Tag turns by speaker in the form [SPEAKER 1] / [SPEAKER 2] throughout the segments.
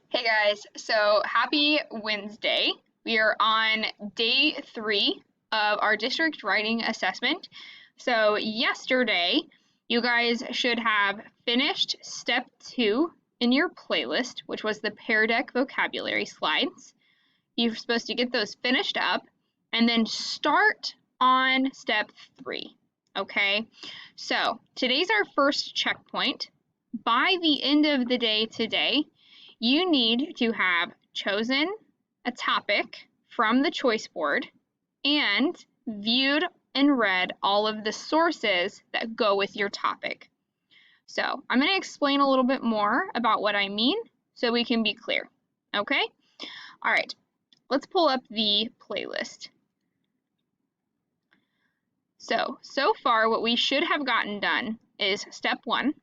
[SPEAKER 1] Hey guys, so happy Wednesday. We are on day 3 of our district writing assessment. So yesterday, you guys should have finished step 2 in your playlist, which was the Pear Deck vocabulary slides. You're supposed to get those finished up and then start on step 3. Okay, so today's our first checkpoint. By the end of the day today, you need to have chosen a topic from the choice board and viewed and read all of the sources that go with your topic. So I'm going to explain a little bit more about what I mean so we can be clear. Okay? All right, let's pull up the playlist. So far what we should have gotten done is step 1,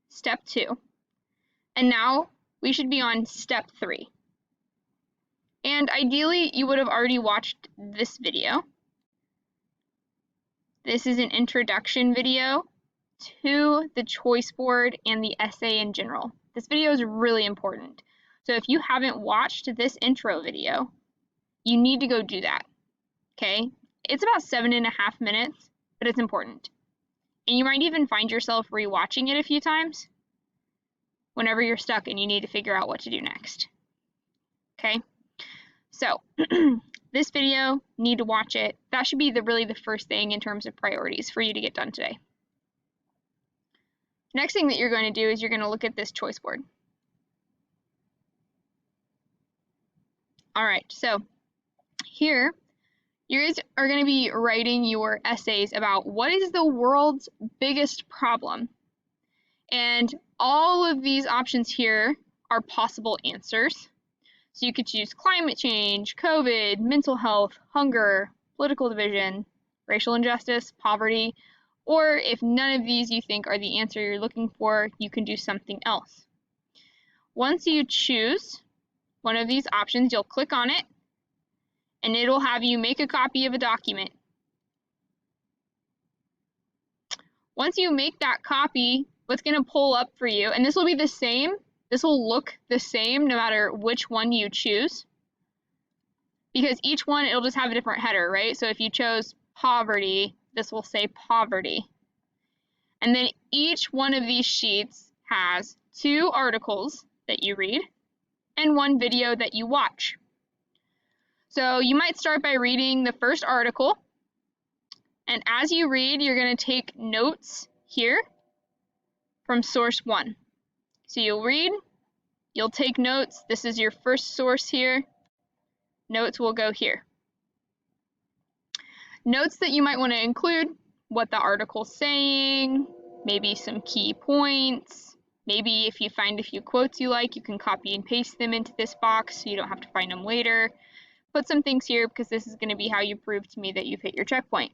[SPEAKER 1] step 2, and now we should be on step 3. And ideally, you would have already watched this video. This is an introduction video to the choice board and the essay in general. This video is really important. So if you haven't watched this intro video, you need to go do that, okay? It's about 7.5 minutes, but it's important. And you might even find yourself rewatching it a few times whenever you're stuck and you need to figure out what to do next. Okay, so this video, need to watch it. That should be really the first thing in terms of priorities for you to get done today. Next thing that you're going to do is you're going to look at this choice board. All right, so here you guys are going to be writing your essays about what is the world's biggest problem. And all of these options here are possible answers. So you could choose climate change, COVID, mental health, hunger, political division, racial injustice, poverty, or if none of these you think are the answer you're looking for, you can do something else. Once you choose one of these options, you'll click on it, and it'll have you make a copy of a document. Once you make that copy, what's going to pull up for you, and this will be the same, this will look the same no matter which one you choose, because each one, it'll just have a different header, right? So if you chose poverty, this will say poverty. And then each one of these sheets has 2 articles that you read and 1 video that you watch. So you might start by reading the first article, and as you read, you're going to take notes here from source 1. So you'll read, you'll take notes. This is your first source here. Notes will go here. Notes that you might want to include, what the article's saying, maybe some key points. Maybe if you find a few quotes you like, you can copy and paste them into this box so you don't have to find them later. Put some things here because this is going to be how you prove to me that you've hit your checkpoint.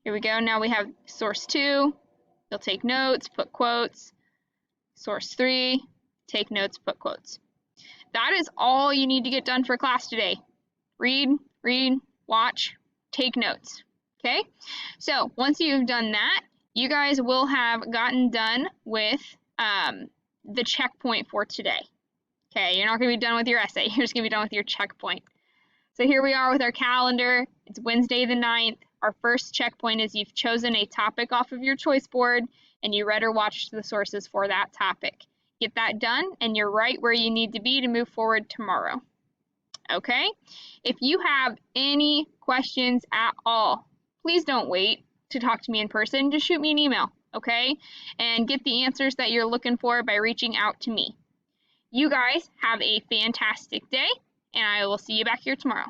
[SPEAKER 1] Here we go. Now we have source 2. You'll take notes, put quotes. Source 3, take notes, put quotes. That is all you need to get done for class today. Read, watch, take notes. Okay? So once you've done that, you guys will have gotten done with the checkpoint for today. Okay, you're not going to be done with your essay. You're just going to be done with your checkpoint. So here we are with our calendar. It's Wednesday the 9th. Our first checkpoint is you've chosen a topic off of your choice board and you read or watched the sources for that topic. Get that done and you're right where you need to be to move forward tomorrow. Okay? If you have any questions at all, please don't wait to talk to me in person. Just shoot me an email, okay? And get the answers that you're looking for by reaching out to me. You guys have a fantastic day, and I will see you back here tomorrow.